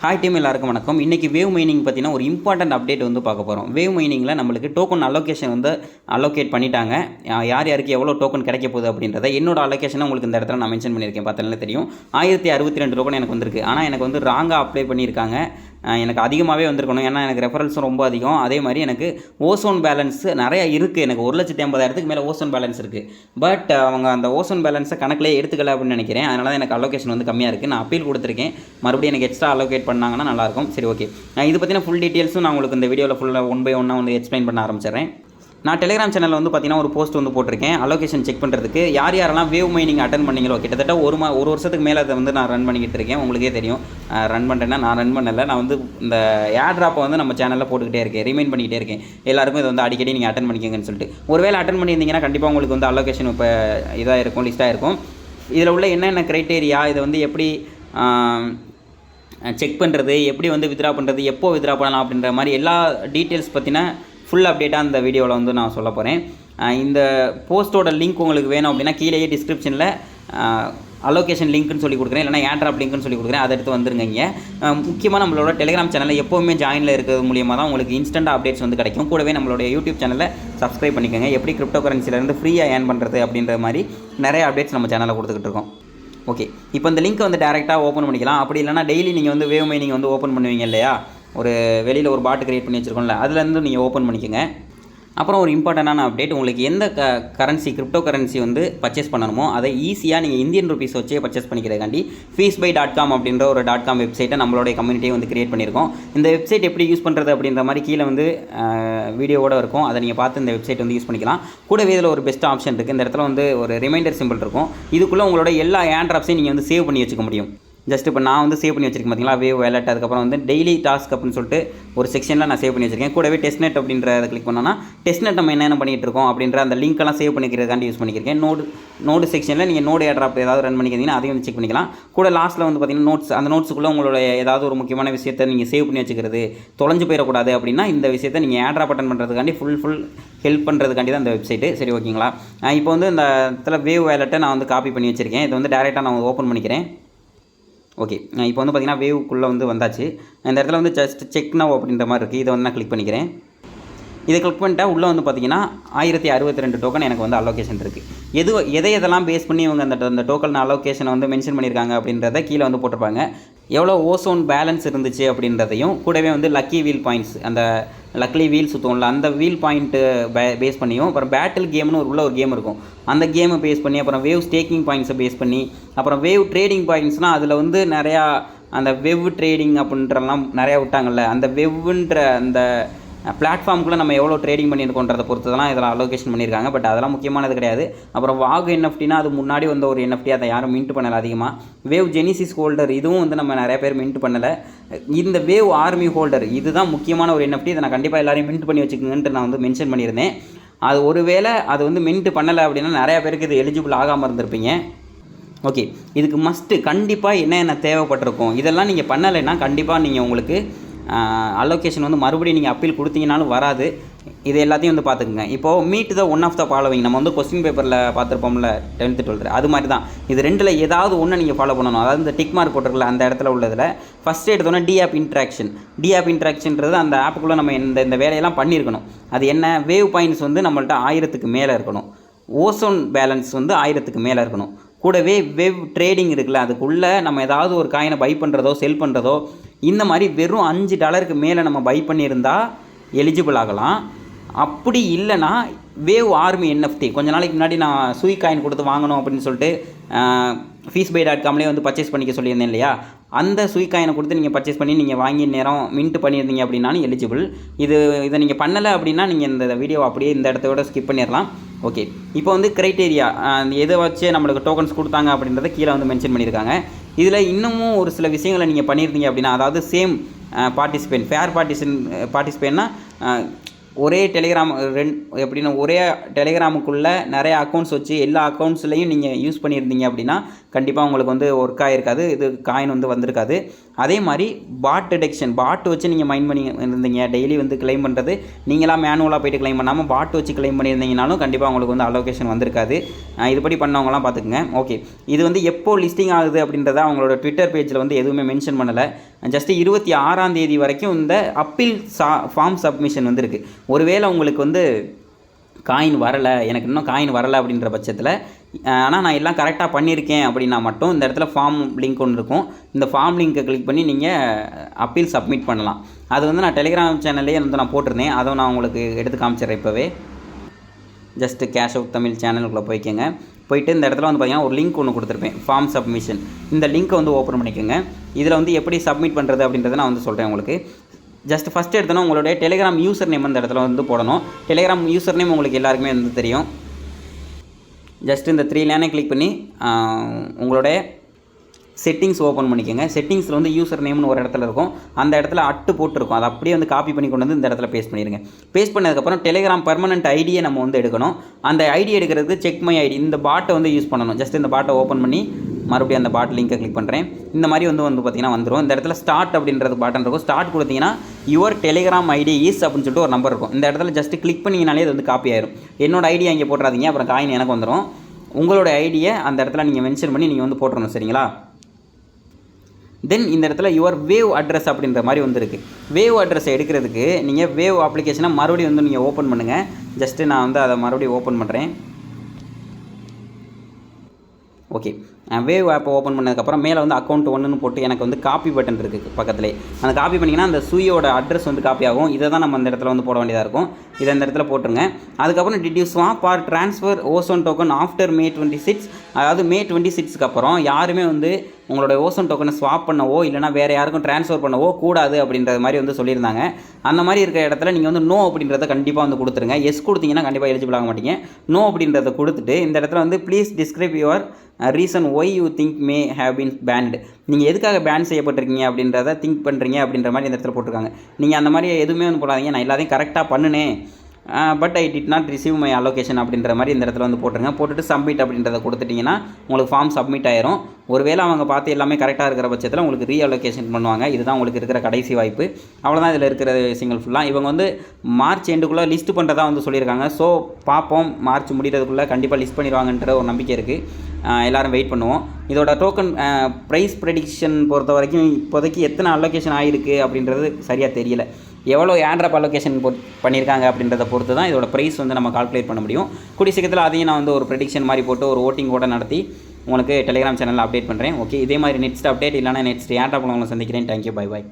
Hi team எல்லாருக்கும் வணக்கம். இன்றைக்கி வேவ் மைனிங் பார்த்தீங்கன்னா ஒரு இம்பார்ட்டன்ட் அப்டேட் வந்து பார்க்க போகிறோம். வேவ் மைனிங்கில் நம்மளுக்கு டோக்கன் அலோகேஷன் வந்து அலோகேட் பண்ணிட்டாங்க. யார் யாருக்கு எவ்வளோ டோக்கன் கிடைக்க போகுது அப்படின்றத என்னோட அலோகேஷனை உங்களுக்கு இந்த இடத்துல நான் மென்ஷன் பண்ணியிருக்கேன். பார்த்தாலே தெரியும் 1062 டோக்கன் எனக்கு வந்திருக்கு. ஆனால் எனக்கு வந்து ராங்காக அப்ளை பண்ணியிருக்காங்க. எனக்கு அதிகமாகவே வந்திருக்கணும். ஏன்னா எனக்கு ரெஃபரன்ஸும் ரொம்ப அதிகம். அதே மாதிரி எனக்கு ஓசோன் பேலன்ஸ் நிறையா இருக்குது. எனக்கு 1,80,000க்கு மேலே ஓசோன் பேலன்ஸ் இருக்குது. பட் அவங்க அந்த ஓசோன் பேலன்ஸை கணக்கிலே எடுத்துக்கல அப்படின்னு நினைக்கிறேன். அதனால தான் எனக்கு அலோகேஷன் வந்து கம்மியாக இருக்குது. நான் அப்பீல் கொடுத்துருக்கேன். மறுபடியும் எனக்கு எக்ஸ்ட்ரா அலோகேட் பண்ணாங்கன்னா நல்லாயிருக்கும். சரி, ஓகே. இது பற்றின ஃபுல் டீட்டெயில்ஸும் நான் உங்களுக்கு இந்த வீடியோவில் ஃபுல்லாக ஒன் பை ஒன்னாக வந்து எக்ஸ்பிளைன் பண்ண ஆரம்பிச்சிடுறேன். நான் டெலிகிராம் சேனலில் வந்து பார்த்தீங்கன்னா ஒரு போஸ்ட் வந்து போட்டிருக்கேன் அலோகேஷன் செக் பண்ணுறதுக்கு. யார் யாரெல்லாம் வேவ் மைனிங் அட்டன் பண்ணீங்களோ கிட்டத்தட்ட ஒரு வருஷத்துக்கு மேலே அதை வந்து நான் ரன் பண்ணிக்கிட்டு இருக்கேன். உங்களுக்கே தெரியும் ரன் பண்ணுறேன்னா நான் ரன் பண்ணலை. நான் வந்து இந்த ஏர் ட்ராப்பை வந்து நம்ம சேனலில் போட்டுக்கிட்டே இருக்கேன், ரிமைண்ட் பண்ணிக்கிட்டே இருக்கேன். எல்லாருக்கும் இதை வந்து அடிக்கடி நீங்கள் அட்டன் பண்ணிக்கங்கன்னு சொல்லிட்டு. ஒருவேளை அட்டன் பண்ணியிருந்தீங்கன்னா கண்டிப்பாக உங்களுக்கு வந்து அலோகேஷன் இப்போ இதாக இருக்கும், லிஸ்ட்டாக இருக்கும். இதில் உள்ள என்னென்ன க்ரைட்டேரியா, இதை வந்து எப்படி செக் பண்ணுறது, எப்படி வந்து வித்ரா பண்ணுறது, எப்போ வித்ரா பண்ணலாம் அப்படின்ற மாதிரி எல்லா டீட்டெயில்ஸ் பற்றின ஃபுல் அப்டேட்டாக இந்த வீடியோவில் வந்து நான் சொல்ல போகிறேன். இந்த போஸ்ட்டோட லிங்க் உங்களுக்கு வேணும் அப்படின்னா கீழேயே டிஸ்கிரிப்ஷனில் அலோகேஷன் லிங்க்னு சொல்லி கொடுக்குறேன், இல்லைனா ஏர்ட்ராப் லிங்க்னு சொல்லி கொடுக்குறேன். அதை எடுத்து வந்துருங்க. இங்கே முக்கியமாக நம்மளோட டெலிகிராம் சேனலில் எப்போவுமே ஜாயினில் இருக்கிறது மூலியமாக தான் உங்களுக்கு இன்ஸ்டன்ட் அப்டேட்ஸ் வந்து கிடைக்கும். கூடவே நம்மளோட யூடியூப் சேனலில் சப்ஸ்கிரைப் பண்ணிக்கோங்க. எப்படி கிரிப்டோ கரன்சிலேருந்து ஃப்ரீயாக ஏர்ன் பண்ணுறது அப்படின்ற மாதிரி நிறைய அப்டேட்ஸ் நம்ம சேனலில் கொடுத்துக்கிட்டு இருக்கோம். ஓகே, இப்போ இந்த லிங்க்கை வந்து டேரெக்டாக ஓப்பன் பண்ணிக்கலாம். அப்படி இல்லைனா டெய்லி நீங்கள் வந்து வேவ் மைனிங் வந்து ஓப்பன் பண்ணுவீங்க இல்லையா, ஒரு வெளியில் ஒரு பாட்டு க்ரியேட் பண்ணி வச்சுருக்கோம்ல, அதுலேருந்து நீங்கள் ஓப்பன் பண்ணிக்கோங்க. அப்புறம் ஒரு இம்பார்ட்டண்டான அப்டேட், உங்களுக்கு எந்த கரன்சி கிரிப்டோ கரன்சி வந்து பர்ச்சேஸ் பண்ணணுமோ அதை ஈஸியாக நீங்கள் இந்தியன் ருபீஸ் வச்சே பர்ச்சேஸ் பண்ணிக்கிறதுக்காண்டி feesbuy.com அப்படின்ற ஒரு .com வெப்சைட்டை நம்மளுடைய கம்யூனிட்டியை வந்து கிரியேட் பண்ணியிருக்கோம். இந்த வெப்சைட் எப்படி யூஸ் பண்ணுறது அப்படின்ற மாதிரி கீழே வந்து வீடியோவோடு இருக்கும். அதை நீங்கள் பார்த்து இந்த வெப்சைட் வந்து யூஸ் பண்ணிக்கலாம். கூடவே இதில் ஒரு பெஸ்ட் ஆப்ஷன் இருக்குது. இந்த இடத்துல வந்து ஒரு ரிமைண்டர் சிம்பிள் இருக்கும். இதுக்குள்ளே உங்களோட எல்லா ஏர்ட்ராப்ஸையும் நீங்கள் வந்து சேவ் பண்ணி வச்சுக்க முடியும். ஜஸ்ட் இப்போ நான் வந்து சேவ் பண்ணி வச்சிருக்கேன் பார்த்தீங்களா, வேவ் வேலட். அதுக்கப்புறம் வந்து டெய்லி டாஸ்க் அப்படின்னு சொல்லிட்டு ஒரு செக்ஷனில் நான் சேவ் பண்ணி வச்சிருக்கேன். கூடவே டெஸ்ட்நெட் அப்படின்றத கிளிக் பண்ணோன்னா டெஸ்ட்நெட் நம்ம என்னென்ன பண்ணிகிட்டு இருக்கோம் அப்படின்ற அந்த லிங்க்கெல்லாம் சேவ் பண்ணிக்கிறதுக்காண்டி யூஸ் பண்ணிக்கிறேன். நோடு செக்ஷனில் நீங்கள் நோடு ஏர்ட்ராப் ஏதாவது ரன் பண்ணிக்கிறீங்கன்னா அதையும் வந்து செக் பண்ணிக்கலாம். கூட லாஸ்ட்டில் வந்து பார்த்தீங்கன்னா நோட்ஸ், அந்த நோட்ஸுக்குள்ளே உங்களோட ஏதாவது ஒரு முக்கியமான விஷயத்தை நீங்கள் சேவ் பண்ணி வச்சுக்கிறது, தொலைஞ்சு போயிடக்கூடாது அப்படின்னா இந்த விஷயத்தை நீங்கள் ஏர்ட்ராப் அட்டன் பண்ணுறதுக்காண்டி ஃபுல் ஹெல்ப் பண்ணுறதுக்காண்டி தான் இந்த வெப்சைட்டு. சரி, ஓகேங்களா. இப்போ வந்து இந்த இடத்துல வேவ் வேலட்டை நான் வந்து காப்பி பண்ணி வச்சுருக்கேன். இதை வந்து டேரெக்டாக நான் ஓப்பன் பண்ணிக்கிறேன். ஓகே, இப்போ வந்து பார்த்திங்கன்னா வேவுக்குள்ளே வந்து வந்தாச்சு. இந்த இடத்துல வந்து ஜஸ்ட் செக் நவ் அப்படின்ற மாதிரி இருக்குது. இதை வந்து நான் கிளிக் பண்ணிக்கிறேன். இதை கிளிக் பண்ணிட்டா உள்ளே வந்து பார்த்திங்கன்னா 1062 டோக்கன் எனக்கு வந்து அலோகேஷன் இருக்குது. எதெல்லாம் பேஸ் பண்ணி இவங்க அந்த டோக்கன் அலோகேஷனை வந்து மென்ஷன் பண்ணியிருக்காங்க அப்படின்றத கீழே வந்து போட்டிருப்பாங்க. எவ்வளோ ஓசோன் பேலன்ஸ் இருந்துச்சு அப்படின்றதையும், கூடவே வந்து லக்கி வீல் பாயிண்ட்ஸ், அந்த லக்லி வீல் சுற்றும்ல அந்த வீல் பாயிண்ட்டு பேஸ் பண்ணியும், அப்புறம் பேட்டில் கேம்னு ஒரு கேம் இருக்கும், அந்த கேமை பேஸ் பண்ணி, அப்புறம் வேவ் ஸ்டேக்கிங் பாயிண்ட்ஸை பேஸ் பண்ணி, அப்புறம் வேவ் ட்ரேடிங் பாயிண்ட்ஸ்னால் அதில் வந்து நிறையா அந்த வெவ் ட்ரேடிங் அப்படின்றலாம் நிறையா விட்டாங்கல்ல, அந்த வெவ்ன்ற அந்த பிளாட்ஃபார்முக்குள்ளே நம்ம எவ்வளோ ட்ரேடிங் பண்ணியிருக்கோன்றதை பொறுத்ததெல்லாம் இதில் அலோகேஷன் பண்ணியிருக்காங்க. பட் அதெல்லாம் முக்கியமானது கிடையாது. அப்புறம் வாக் என்எஃப்டினா அது முன்னாடி வந்த ஒரு என்எஃப்டி, அதை யாரும் மின்ட் பண்ணலை அதிகமாக. வேவ் ஜெனிசிஸ் ஹோல்டர் இதுவும் வந்து நம்ம நிறைய பேர் மின்ட் பண்ணலை. இந்த வேவ் ஆர்மி ஹோல்டர் இதுதான் முக்கியமான ஒரு என்எஃப்டி. இதை நான் கண்டிப்பாக எல்லாரையும் மின்ட் பண்ணி வச்சுக்கோங்கன்ட்டு நான் வந்து மென்ஷன் பண்ணியிருந்தேன். அது ஒருவேளை அது வந்து மின்ட் பண்ணலை அப்படின்னா நிறையா பேருக்கு இது எலிஜிபிள் ஆகாமல் இருந்திருப்பீங்க. ஓகே, இதுக்கு மஸ்ட்டு கண்டிப்பாக என்னென்ன தேவைப்பட்டிருக்கும், இதெல்லாம் நீங்கள் பண்ணலைன்னா கண்டிப்பாக நீங்கள் உங்களுக்கு அலோகேஷன் வந்து மறுபடியும் நீங்கள் அப்பீல் கொடுத்தீங்கனாலும் வராது. இது எல்லாத்தையும் வந்து பார்த்துக்குங்க. இப்போது meet the one of the following நம்ம வந்து கொஸ்டின் பேப்பரில் பார்த்துருப்போம்ல 10th 12th, அது மாதிரி தான் இது ரெண்டில் ஏதாவது ஒன்று நீங்கள் ஃபாலோ பண்ணணும். அதாவது இந்த டிக் மார்க் போட்டிருக்கல அந்த இடத்துல உள்ளதில் ஃபஸ்ட்டு எடுத்தோன்னா டி ஆப் இன்ட்ராக்ஷன்றது அந்த ஆப்புக்குள்ளே நம்ம இந்த வேலையெல்லாம் பண்ணியிருக்கணும். அது என்ன, வேவ் பாயிண்ட்ஸ் வந்து நம்மள்ட்ட 1000க்கு மேலே இருக்கணும், ஓசோன் பேலன்ஸ் வந்து 1000க்கு மேலே இருக்கணும், கூடவே வெவ் ட்ரேடிங் இருக்குல்ல அதுக்குள்ளே நம்ம ஏதாவது ஒரு காயினை பை பண்ணுறதோ செல் பண்ணுறதோ இந்த மாதிரி வெறும் $5 மேலே நம்ம பை பண்ணியிருந்தால் எலிஜிபிள் ஆகலாம். அப்படி இல்லைனா வேவ் ஆர்மி என்எஃப்டி கொஞ்ச நாளைக்கு முன்னாடி நான் சூய் காயின் கொடுத்து வாங்கணும் அப்படின்னு சொல்லிட்டு feesbuy.comலேயே வந்து பர்ச்சேஸ் பண்ணிக்க சொல்லியிருந்தேன் இல்லையா, அந்த சூய் காயினை கொடுத்து நீங்கள் பர்ச்சேஸ் பண்ணி நீங்கள் வாங்கி நேரம் மின்ட் பண்ணியிருந்தீங்க அப்படின்னாலும் எலிஜிபிள். இதை நீங்கள் பண்ணலை அப்படின்னா நீங்கள் இந்த வீடியோவை அப்படியே இந்த இடத்தோட ஸ்கிப் பண்ணிடலாம். ஓகே, இப்போ வந்து க்ரைட்டேரியா எதை வச்சு நம்மளுக்கு டோக்கன்ஸ் கொடுத்தாங்க அப்படின்றத கீழே வந்து மென்ஷன் பண்ணியிருக்காங்க. இதில் இன்னமும் ஒரு சில விஷயங்களை நீங்கள் பண்ணியிருந்தீங்க அப்படின்னா, அதாவது சேம் பார்ட்டிசிபேண்ட் ஃபேர் பார்ட்டிசிபேட்னா ஒரே டெலிகிராம் எப்படின்னா ஒரே டெலிகிராமுக்குள்ளே நிறைய அக்கௌண்ட்ஸ் வச்சு எல்லா அக்கௌண்ட்ஸ்லையும் நீங்கள் யூஸ் பண்ணியிருந்தீங்க அப்படின்னா கண்டிப்பாக உங்களுக்கு வந்து ஒர்க் ஆகிருக்காது, இது காயின் வந்து வந்திருக்காது. அதே மாதிரி பாட் டிடெக்ஷன், பாட் வச்சு நீங்கள் மைண்ட் பண்ணி இருந்தீங்க, டெய்லி வந்து கிளைம் பண்ணுறது நீங்களாம் மேனுவலாக போய்ட்டு கிளைம் பண்ணாமல் பாட் வச்சு கிளைம் பண்ணியிருந்தீங்கனாலும் கண்டிப்பாக உங்களுக்கு வந்து அலோகேஷன் வந்திருக்காது. இதுபடி பண்ணவங்களாம் பார்த்துக்குங்க. ஓகே, இது வந்து எப்போ லிஸ்டிங் ஆகுது அப்படின்றத அவங்களோட ட்விட்டர் பேஜில் வந்து எதுவுமே மென்ஷன் பண்ணலை. ஜஸ்ட்டு 26ஆம் தேதி வரைக்கும் இந்த அப்பீல் ஃபார்ம் சப்மிஷன் வந்து இருக்குது. ஒருவேளை உங்களுக்கு வந்து காயின் வரலை, எனக்கு இன்னும் காயின் வரலை அப்படின்ற பட்சத்தில், ஆனால் நான் எல்லாம் கரெக்டாக பண்ணியிருக்கேன் அப்படின்னா மட்டும் இந்த இடத்துல ஃபார்ம் லிங்க் ஒன்று இருக்கும். இந்த ஃபார்ம் லிங்க்கை கிளிக் பண்ணி நீங்கள் அப்பீல் சப்மிட் பண்ணலாம். அது வந்து நான் டெலிகிராம் சேனல்லே வந்து நான் போட்டிருந்தேன். அதை நான் உங்களுக்கு எடுத்து காமிச்சிடுறேன் இப்போவே. ஜஸ்ட்டு கேஷ் அவுட் தமிழ் சேனலுக்குள்ளே போய்க்கோங்க. போயிட்டு இந்த இடத்துல வந்து பார்த்திங்கன்னா ஒரு லிங்க் ஒன்று கொடுத்துருப்பேன், ஃபார்ம் சப்மிஷன். இந்த லிங்க்கை வந்து ஓப்பன் பண்ணிக்கோங்க. இதில் வந்து எப்படி சப்மிட் பண்ணுறது அப்படின்றத நான் வந்து சொல்கிறேன் உங்களுக்கு. ஜஸ்ட் ஃபஸ்ட்டு எடுத்தோன்னா உங்களுடைய டெலிகிராம் யூசர் நேம் அந்த இடத்துல வந்து போடணும். டெலிகிராம் யூசர் நேம் உங்களுக்கு எல்லாருக்குமே வந்து தெரியும். ஜஸ்ட் இந்த 3 லைனை கிளிக் பண்ணி உங்களுடைய செட்டிங்ஸ் ஓப்பன் பண்ணிக்கோங்க. செட்டிங்ஸில் வந்து யூசர் நேம்னு ஒரு இடத்துல இருக்கும். அந்த இடத்துல அட்டு போட்டிருக்கும். அதை அப்படியே வந்து காப்பி பண்ணி கொண்டு வந்து இந்த இடத்துல பேஸ்ட் பண்ணிடுங்க. பேஸ்ட் பண்ணதுக்கப்புறம் டெலிகிராம் பர்மனெண்ட் ஐடியை நம்ம வந்து எடுக்கணும். அந்த ஐடி எடுக்கிறதுக்கு செக் மை ஐடி, இந்த பாட்டை வந்து யூஸ் பண்ணணும். ஜஸ்ட் இந்த பாட்டை ஓப்பன் பண்ணி மறுபடியும் அந்த பாட் லிங்கை கிளிக் பண்ணுறேன். இந்த மாதிரி வந்து பார்த்திங்கன்னா வந்துடும். இந்த இடத்துல ஸ்டார்ட் அப்படின்றது பாட்டன் இருக்கும். ஸ்டார்ட் கொடுத்தீங்கன்னா யுவர் டெலிகிராம் ஐடி இஸ் அப்படின்னு சொல்லிட்டு ஒரு நம்பர் இருக்கும். இந்த இடத்துல ஜஸ்ட் கிளிக் பண்ணிங்கனாலே அது வந்து காப்பி ஆயிரும். என்னோட ஐடியா இங்கே போட்டுறாதீங்க, அப்புறம் காயின் எனக்கு வந்துடும். உங்களோட ஐடியை அந்த இடத்துல நீங்கள் மென்ஷன் பண்ணி நீங்கள் வந்து போட்டுறணும், சரிங்களா? தென் இந்த இடத்துல யுவர் வேவ் அட்ரஸ் அப்படின்ற மாதிரி வந்து இருக்குது. வேவ் அட்ரஸை எடுக்கிறதுக்கு நீங்கள் வேவ் அப்ளிகேஷனை மறுபடியும் வந்து நீங்கள் ஓப்பன் பண்ணுங்கள். ஜஸ்ட்டு நான் வந்து அதை மறுபடியும் ஓப்பன் பண்ணுறேன். ஓகே, வேவ் ஆப்பை ஓப்பன் பண்ணதுக்கப்புறம் மேலே வந்து அக்கௌண்ட் 1ன்னு போட்டு எனக்கு வந்து காப்பி பட்டன் இருக்குது பக்கத்துலேயே. அந்த காப்பி பண்ணிங்கன்னா அந்த சுயோட அட்ரஸ் வந்து காப்பி ஆகும். இதை தான் நம்ம அந்த இடத்துல வந்து போட வேண்டியதாக இருக்கும். இதை இந்த இடத்துல போட்டுருங்க. அதுக்கப்புறம் did you swap or transfer ozone token after May 26, அதாவது May 26க்கு அப்புறம் யாருமே வந்து உங்களோட ஓசோன் டோக்கனை ஸ்வாப் பண்ணவோ இல்லைனா வேறு யாருக்கும் ட்ரான்ஸ்ஃபர் பண்ணவோ கூடாது அப்படின்றது மாதிரி வந்து சொல்லியிருந்தாங்க. அந்த மாதிரி இருக்கிற இடத்துல நீங்கள் வந்து நோ அப்படின்றத கண்டிப்பாக வந்து கொடுத்துருங்க. எஸ் கொடுத்தீங்கன்னா கண்டிப்பாக எலிஜிபிள் ஆக மாட்டீங்க. நோ அப்படின்றத கொடுத்துட்டு இந்த இடத்துல வந்து please describe your reason why you think may have been pant, நீங்கள் எதுக்காக பேன் செய்யப்பட்டிருக்கீங்க அப்படின்றத திங்க் பண்ணுறீங்க அப்படின்ற மாதிரி இந்த இடத்துல போட்டிருக்காங்க. நீங்கள் அந்த மாதிரி எதுவுமே வந்து போடாதீங்க, நான் எல்லாத்தையும் கரெக்டாக பண்ணினேன், but I did not receive my allocation அப்படின்ற மாதிரி இந்த இடத்துல வந்து போட்டுருங்க. போட்டுட்டு சப்மிட் அப்படின்றத கொடுத்துட்டிங்கன்னா உங்களுக்கு ஃபார்ம் சப்மிட் ஆயிரும். ஒருவேளை அவங்க பார்த்து எல்லாமே கரெக்டாக இருக்கிற பட்சத்தில் உங்களுக்கு ரீஅலோகேஷன் பண்ணுவாங்க. இதுதான் உங்களுக்கு இருக்கிற கடைசி வாய்ப்பு. அவ்வளோதான் இதில் இருக்கிற விஷயங்கள் ஃபுல்லாக. இவங்க வந்து மார்ச் எண்டுக்குள்ளே லிஸ்ட் பண்ணுறதா வந்து சொல்லியிருக்காங்க. ஸோ பார்ப்போம், மார்ச் முடிகிறதுக்குள்ளே கண்டிப்பாக லிஸ்ட் பண்ணிடுவாங்கன்ற ஒரு நம்பிக்கை இருக்குது. எல்லோரும் வெயிட் பண்ணுவோம். இதோட டோக்கன் ப்ரைஸ் ப்ரெடிக்ஷன் பொறுத்த வரைக்கும் இப்போதைக்கு எத்தனை அலோகேஷன் ஆகிருக்கு அப்படின்றது சரியாக தெரியல. எவ்வளோ ஏர்ட்ராப் அலோகேஷன் பண்ணியிருக்காங்க அப்படின்றத பொறுத்து தான் இதோட ப்ரைஸ் வந்து நம்ம கால்குலேட் பண்ண முடியும். கூடிய சீக்கிரத்தில் அதையும் நான் வந்து ஒரு ப்ரெடிக்ஷன் மாதிரி போட்டு ஒரு ஓட்டிங் கூட நடத்தி உங்களுக்கு டெலிகிராம் சேனலில் அப்டேட் பண்ணுறேன். ஓகே, இதே மாதிரி நெக்ஸ்ட் அப்டேட் இல்லைனா நெக்ஸ்ட் ஏர்ட்ராப் உங்களை சந்திக்கிறேன். Thank you, bye bye.